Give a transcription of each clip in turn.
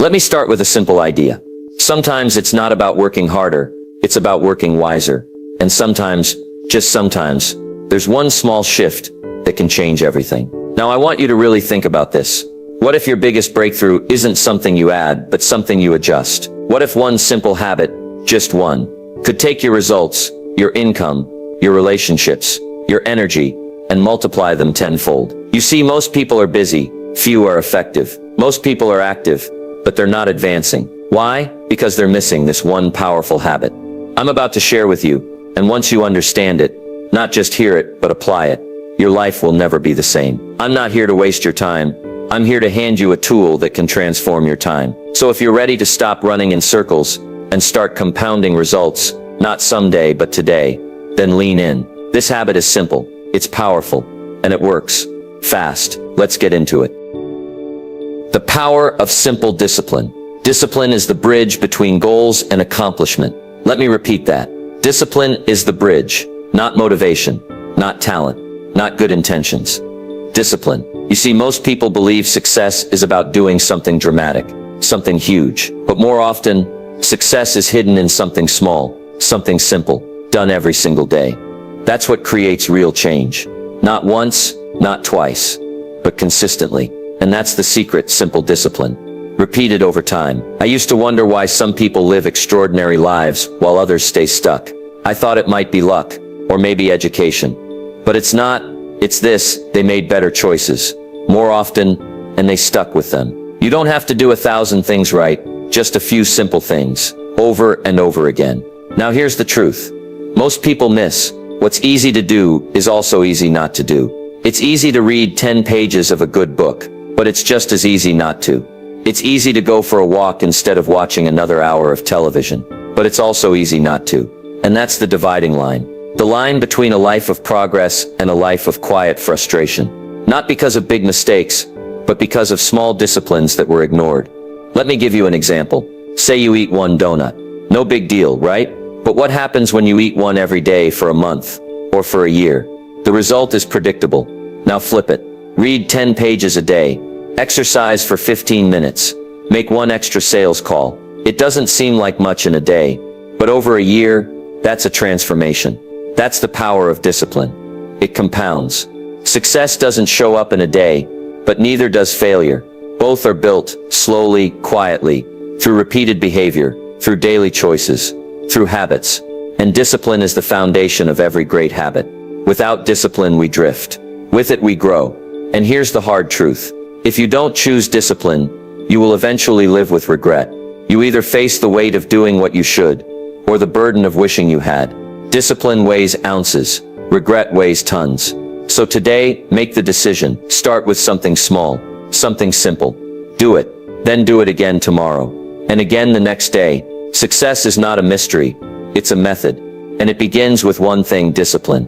Let me start with a simple idea. Sometimes it's not about working harder, it's about working wiser. And sometimes, just sometimes, there's one small shift that can change everything. Now I want you to really think about this. What if your biggest breakthrough isn't something you add, but something you adjust? What if one simple habit, just one, could take your results, your income, your relationships, your energy, and multiply them tenfold? You see, most people are busy, few are effective. Most people are active, but they're not advancing. Why? Because they're missing this one powerful habit. I'm about to share with you, and once you understand it, not just hear it, but apply it, your life will never be the same. I'm not here to waste your time. I'm here to hand you a tool that can transform your time. So if you're ready to stop running in circles and start compounding results, not someday, but today, then lean in. This habit is simple, it's powerful, and it works fast. Let's get into it. The power of simple discipline. Discipline is the bridge between goals and accomplishment. Let me repeat that. Discipline is the bridge, not motivation, not talent, not good intentions. Discipline. You see, most people believe success is about doing something dramatic, something huge. But more often, success is hidden in something small, something simple, done every single day. That's what creates real change. Not once, not twice, but consistently. And that's the secret: simple discipline, repeated over time. I used to wonder why some people live extraordinary lives while others stay stuck. I thought it might be luck, or maybe education. But it's not. It's this: they made better choices, more often, and they stuck with them. You don't have to do 1,000 things right, just a few simple things, over and over again. Now here's the truth. Most people miss. What's easy to do is also easy not to do. It's easy to read 10 pages of a good book, but it's just as easy not to. It's easy to go for a walk instead of watching another hour of television, but it's also easy not to. And that's the dividing line. The line between a life of progress and a life of quiet frustration. Not because of big mistakes, but because of small disciplines that were ignored. Let me give you an example. Say you eat one donut. No big deal, right? But what happens when you eat one every day for a month, or for a year? The result is predictable. Now flip it. Read 10 pages a day. Exercise for 15 minutes. Make one extra sales call. It doesn't seem like much in a day, but over a year, that's a transformation. That's the power of discipline. It compounds. Success doesn't show up in a day, but neither does failure. Both are built slowly, quietly, through repeated behavior, through daily choices, through habits. And discipline is the foundation of every great habit. Without discipline, we drift. With it, we grow. And here's the hard truth. If you don't choose discipline, you will eventually live with regret. You either face the weight of doing what you should, or the burden of wishing you had. Discipline weighs ounces, regret weighs tons. So today, make the decision. Start with something small, something simple. Do it, then do it again tomorrow, and again the next day. Success is not a mystery, it's a method, and it begins with one thing: discipline.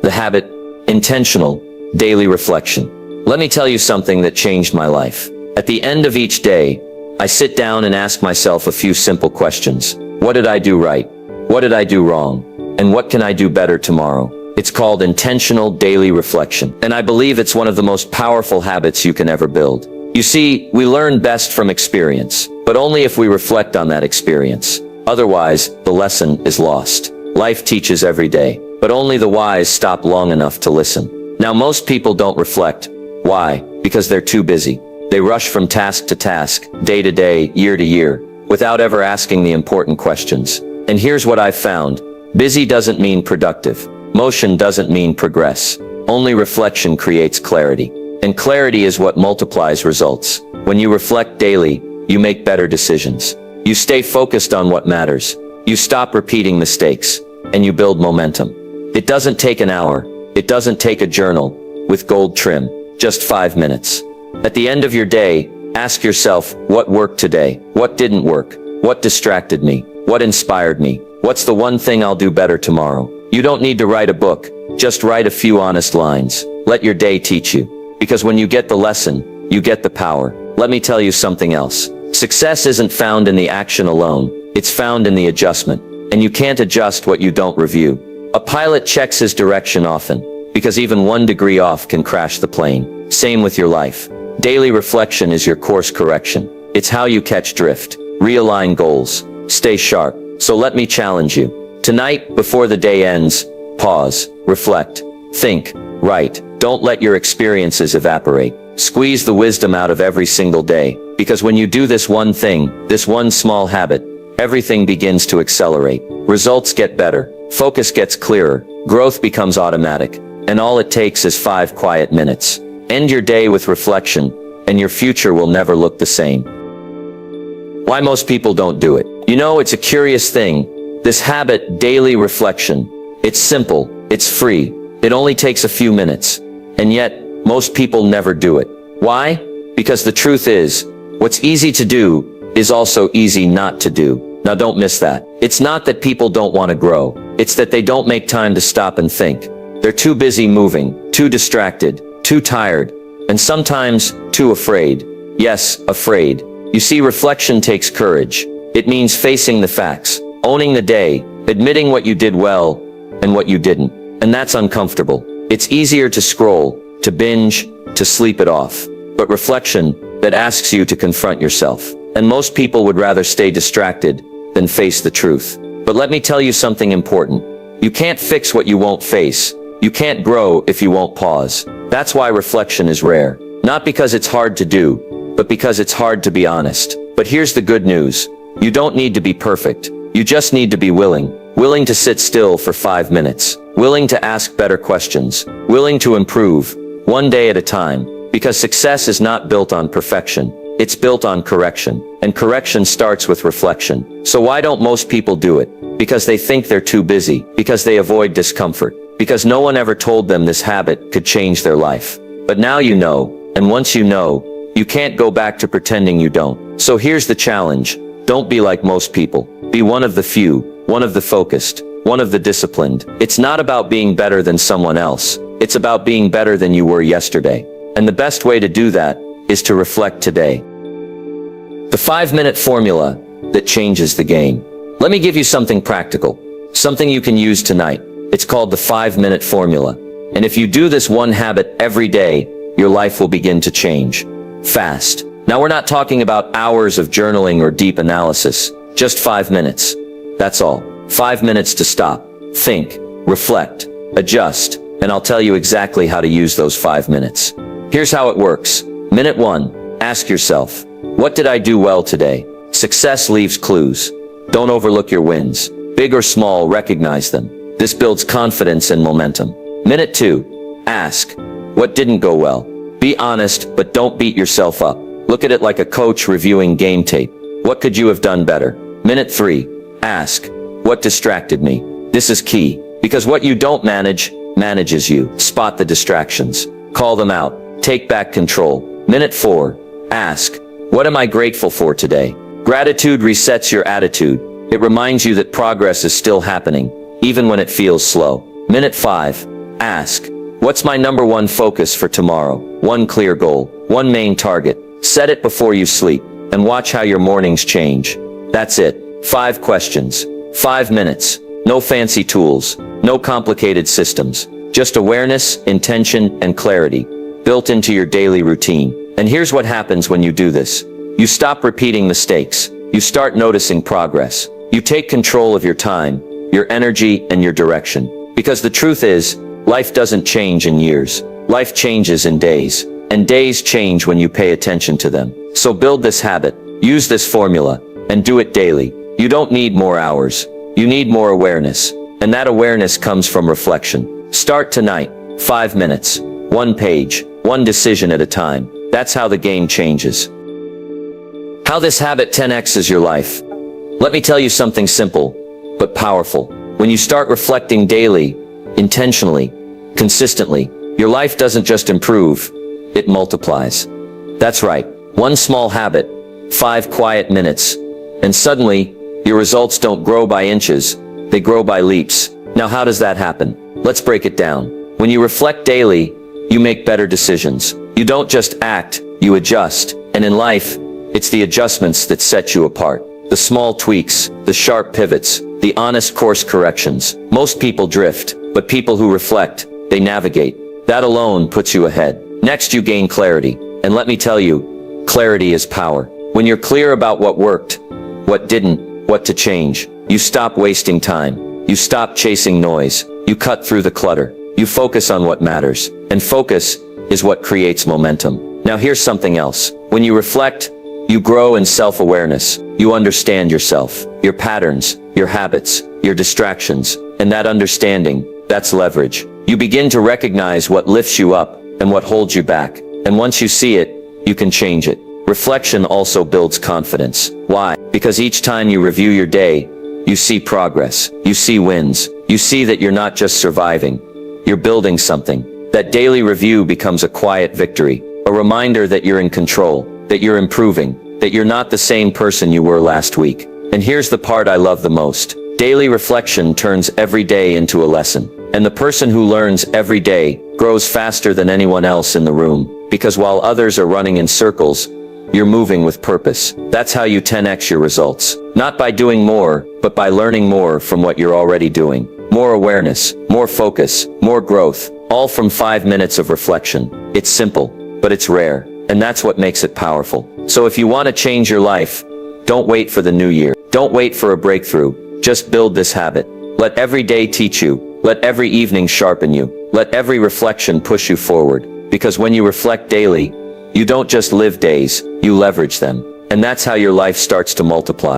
The habit: intentional, daily reflection. Let me tell you something that changed my life. At the end of each day, I sit down and ask myself a few simple questions. What did I do right? What did I do wrong? And what can I do better tomorrow? It's called intentional daily reflection. And I believe it's one of the most powerful habits you can ever build. You see, we learn best from experience, but only if we reflect on that experience. Otherwise, the lesson is lost. Life teaches every day, but only the wise stop long enough to listen. Now, most people don't reflect. Why? Because they're too busy. They rush from task to task, day to day, year to year, without ever asking the important questions. And here's what I've found. Busy doesn't mean productive. Motion doesn't mean progress. Only reflection creates clarity. And clarity is what multiplies results. When you reflect daily, you make better decisions. You stay focused on what matters. You stop repeating mistakes, and you build momentum. It doesn't take an hour. It doesn't take a journal with gold trim. Just 5 minutes. At the end of your day, ask yourself, what worked today? What didn't work? What distracted me? What inspired me? What's the one thing I'll do better tomorrow? You don't need to write a book. Just write a few honest lines. Let your day teach you. Because when you get the lesson, you get the power. Let me tell you something else. Success isn't found in the action alone. It's found in the adjustment. And you can't adjust what you don't review. A pilot checks his direction often, because even 1 degree off can crash the plane. Same with your life. Daily reflection is your course correction. It's how you catch drift. Realign goals. Stay sharp. So let me challenge you. Tonight, before the day ends, pause, reflect, think, write. Don't let your experiences evaporate. Squeeze the wisdom out of every single day. Because when you do this one thing, this one small habit, everything begins to accelerate. Results get better. Focus gets clearer. Growth becomes automatic. And all it takes is 5 quiet minutes. End your day with reflection, and your future will never look the same. Why most people don't do it? You know, it's a curious thing. This habit, daily reflection. It's simple. It's free. It only takes a few minutes. And yet, most people never do it. Why? Because the truth is, what's easy to do is also easy not to do. Now don't miss that. It's not that people don't want to grow. It's that they don't make time to stop and think. They're too busy moving, too distracted, too tired, and sometimes too afraid. Yes, afraid. You see, reflection takes courage. It means facing the facts, owning the day, admitting what you did well and what you didn't. And that's uncomfortable. It's easier to scroll, to binge, to sleep it off. But reflection, that asks you to confront yourself. And most people would rather stay distracted than face the truth. But let me tell you something important. You can't fix what you won't face. You can't grow if you won't pause. That's why reflection is rare. Not because it's hard to do, but because it's hard to be honest. But here's the good news. You don't need to be perfect. You just need to be willing. Willing to sit still for 5 minutes. Willing to ask better questions. Willing to improve, one day at a time. Because success is not built on perfection. It's built on correction. And correction starts with reflection. So why don't most people do it? Because they think they're too busy. Because they avoid discomfort. Because no one ever told them this habit could change their life. But now you know, and once you know, you can't go back to pretending you don't. So here's the challenge. Don't be like most people. Be one of the few, one of the focused, one of the disciplined. It's not about being better than someone else. It's about being better than you were yesterday. And the best way to do that is to reflect today. The 5-minute formula that changes the game. Let me give you something practical, something you can use tonight. It's called the 5-minute formula. And if you do this one habit every day, your life will begin to change. Fast. Now we're not talking about hours of journaling or deep analysis. Just 5 minutes. That's all. 5 minutes to stop, think, reflect, adjust, and I'll tell you exactly how to use those 5 minutes. Here's how it works. Minute 1, ask yourself, what did I do well today? Success leaves clues. Don't overlook your wins. Big or small, recognize them. This builds confidence and momentum. Minute 2, ask, what didn't go well? Be honest, but don't beat yourself up. Look at it like a coach reviewing game tape. What could you have done better? Minute 3, ask, what distracted me? This is key, because what you don't manage, manages you. Spot the distractions. Call them out. Take back control. Minute 4, ask, what am I grateful for today? Gratitude resets your attitude. It reminds you that progress is still happening, even when it feels slow. Minute 5, ask, what's my number 1 focus for tomorrow? One clear goal, one main target. Set it before you sleep, and watch how your mornings change. That's it. 5 questions. 5 minutes. No fancy tools. No complicated systems. Just awareness, intention, and clarity, built into your daily routine. And here's what happens when you do this. You stop repeating mistakes. You start noticing progress. You take control of your time, your energy, and your direction. Because the truth is, life doesn't change in years. Life changes in days. And days change when you pay attention to them. So build this habit, use this formula, and do it daily. You don't need more hours. You need more awareness. And that awareness comes from reflection. Start tonight. 5 minutes. 1 page. 1 decision at a time. That's how the game changes. How this habit 10x's your life. Let me tell you something simple, but powerful. When you start reflecting daily, intentionally, consistently, your life doesn't just improve, it multiplies. That's right. 1 small habit, 5 quiet minutes, and suddenly, your results don't grow by inches, they grow by leaps. Now how does that happen? Let's break it down. When you reflect daily, you make better decisions. You don't just act, you adjust. And in life, it's the adjustments that set you apart. The small tweaks, the sharp pivots, the honest course corrections. Most people drift, but people who reflect, they navigate. That alone puts you ahead. Next, you gain clarity. And let me tell you, clarity is power. When you're clear about what worked, what didn't, what to change, you stop wasting time. You stop chasing noise. You cut through the clutter. You focus on what matters. And focus is what creates momentum. Now here's something else. When you reflect, you grow in self-awareness. You understand yourself, your patterns, your habits, your distractions, and that understanding, that's leverage. You begin to recognize what lifts you up and what holds you back. And once you see it, you can change it. Reflection also builds confidence. Why? Because each time you review your day, you see progress, you see wins, you see that you're not just surviving, you're building something. That daily review becomes a quiet victory, a reminder that you're in control, that you're improving, that you're not the same person you were last week. And here's the part I love the most. Daily reflection turns every day into a lesson. And the person who learns every day grows faster than anyone else in the room, because while others are running in circles, you're moving with purpose. That's how you 10x your results. Not by doing more, but by learning more from what you're already doing. More awareness, more focus, more growth, all from 5 minutes of reflection. It's simple, but it's rare, and that's what makes it powerful. So if you want to change your life, don't wait for the new year. Don't wait for a breakthrough. Just build this habit. Let every day teach you. Let every evening sharpen you. Let every reflection push you forward. Because when you reflect daily, you don't just live days, you leverage them. And that's how your life starts to multiply.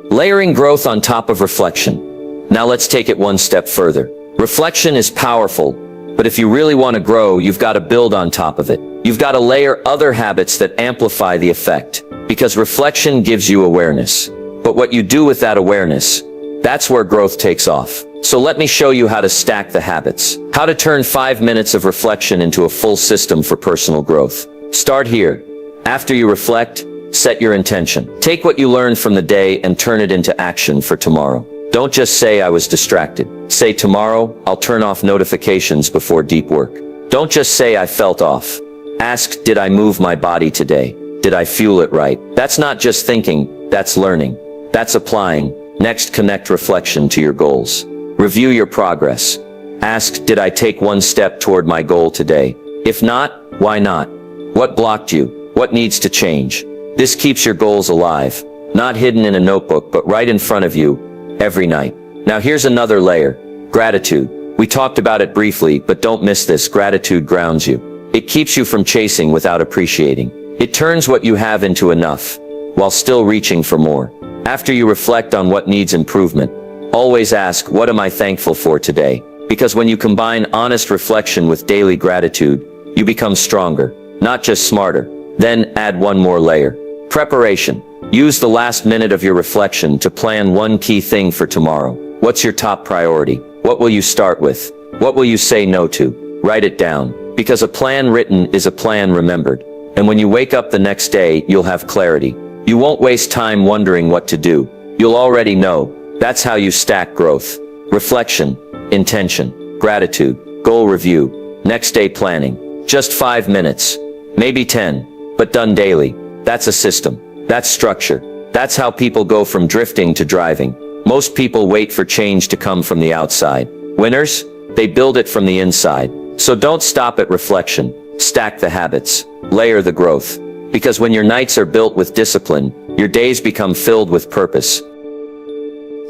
Layering growth on top of reflection. Now let's take it one step further. Reflection is powerful, but if you really want to grow, you've got to build on top of it. You've got to layer other habits that amplify the effect. Because reflection gives you awareness. But what you do with that awareness, that's where growth takes off. So let me show you how to stack the habits. How to turn 5 minutes of reflection into a full system for personal growth. Start here. After you reflect, set your intention. Take what you learned from the day and turn it into action for tomorrow. Don't just say I was distracted. Say tomorrow, I'll turn off notifications before deep work. Don't just say I felt off. Ask, did I move my body today? Did I fuel it right? That's not just thinking, that's learning. That's applying. Next, connect reflection to your goals. Review your progress. Ask, did I take one step toward my goal today? If not, why not? What blocked you? What needs to change? This keeps your goals alive, not hidden in a notebook, but right in front of you, every night. Now here's another layer. Gratitude. We talked about it briefly, but don't miss this. Gratitude grounds you. It keeps you from chasing without appreciating. It turns what you have into enough, while still reaching for more. After you reflect on what needs improvement, always ask, what am I thankful for today? Because when you combine honest reflection with daily gratitude, you become stronger, not just smarter. Then add one more layer. Preparation. Use the last minute of your reflection to plan one key thing for tomorrow. What's your top priority? What will you start with? What will you say no to? Write it down. Because a plan written is a plan remembered. And when you wake up the next day, you'll have clarity. You won't waste time wondering what to do. You'll already know. That's how you stack growth. Reflection, intention, gratitude, goal review, next day planning. Just 5 minutes, maybe 10, but done daily. That's a system. That's structure. That's how people go from drifting to driving. Most people wait for change to come from the outside. Winners, they build it from the inside. So don't stop at reflection. Stack the habits. Layer the growth. Because when your nights are built with discipline, your days become filled with purpose.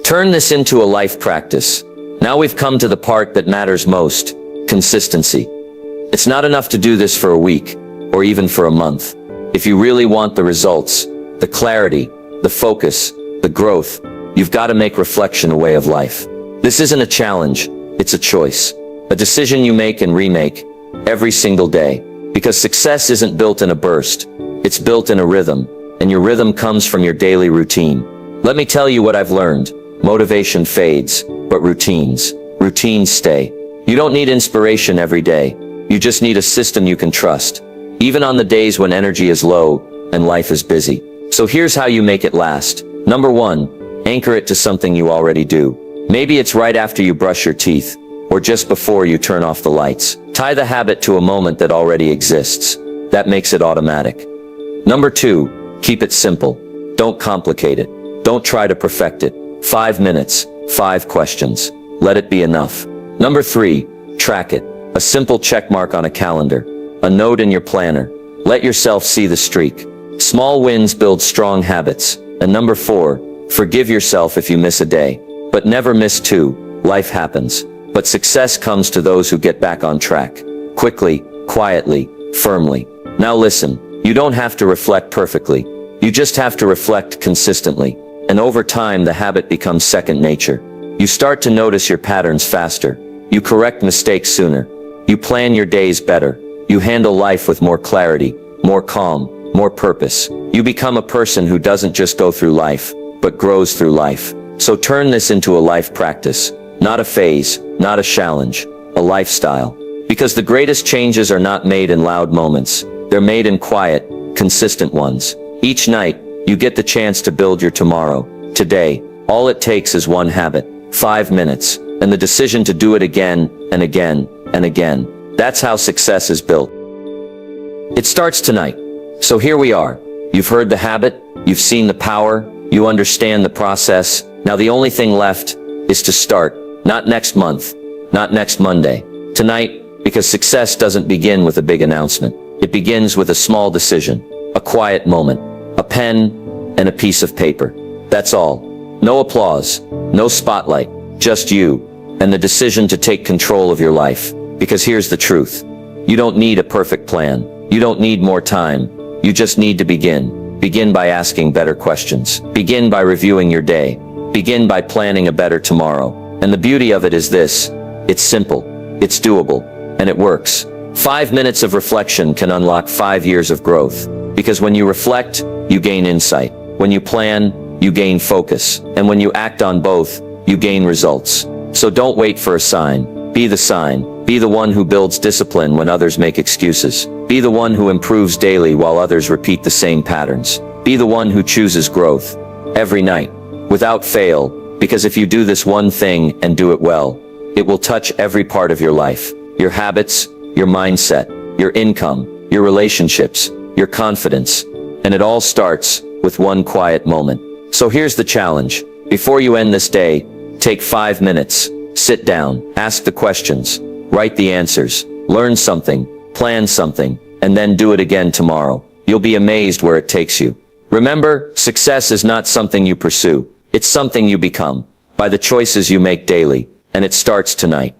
Turn this into a life practice. Now we've come to the part that matters most, consistency. It's not enough to do this for a week, or even for a month. If you really want the results, the clarity, the focus, the growth, you've got to make reflection a way of life. This isn't a challenge, it's a choice. A decision you make and remake, every single day. Because success isn't built in a burst, it's built in a rhythm, and your rhythm comes from your daily routine. Let me tell you what I've learned. Motivation fades, but routines stay. You don't need inspiration every day. You just need a system you can trust, even on the days when energy is low and life is busy. So here's how you make it last. Number 1, anchor it to something you already do. Maybe it's right after you brush your teeth, or just before you turn off the lights. Tie the habit to a moment that already exists. That makes it automatic. Number 2, keep it simple. Don't complicate it. Don't try to perfect it. 5 minutes, 5 questions. Let it be enough. Number 3, track it. A simple check mark on a calendar. A note in your planner. Let yourself see the streak. Small wins build strong habits. And number 4, forgive yourself if you miss a day. But never miss 2. Life happens. But success comes to those who get back on track. Quickly, quietly, firmly. Now listen, you don't have to reflect perfectly. You just have to reflect consistently. And over time, the habit becomes second nature. You start to notice your patterns faster. You correct mistakes sooner. You plan your days better. You handle life with more clarity, more calm, more purpose. You become a person who doesn't just go through life, but grows through life. So turn this into a life practice. Not a phase, not a challenge, a lifestyle. Because the greatest changes are not made in loud moments. They're made in quiet, consistent ones. Each night, you get the chance to build your tomorrow. Today, all it takes is one habit, 5 minutes, and the decision to do it again, and again, and again. That's how success is built. It starts tonight. So here we are. You've heard the habit, you've seen the power, you understand the process. Now the only thing left is to start. Not next month, not next Monday. Tonight, because success doesn't begin with a big announcement. It begins with a small decision, a quiet moment, a pen, and a piece of paper. That's all. No applause, no spotlight, just you, and the decision to take control of your life. Because here's the truth. You don't need a perfect plan. You don't need more time. You just need to begin. Begin by asking better questions. Begin by reviewing your day. Begin by planning a better tomorrow. And the beauty of it is this. It's simple. It's doable. And it works. 5 minutes of reflection can unlock 5 years of growth. Because when you reflect, you gain insight. When you plan, you gain focus. And when you act on both, you gain results. So don't wait for a sign. Be the sign. Be the one who builds discipline when others make excuses. Be the one who improves daily while others repeat the same patterns. Be the one who chooses growth every night, without fail, because if you do this one thing and do it well, it will touch every part of your life. Your habits, your mindset, your income, your relationships, your confidence. And it all starts with one quiet moment. So here's the challenge. Before you end this day, take 5 minutes. Sit down, ask the questions, write the answers, learn something, plan something, and then do it again tomorrow. You'll be amazed where it takes you. Remember, success is not something you pursue. It's something you become by the choices you make daily, and it starts tonight.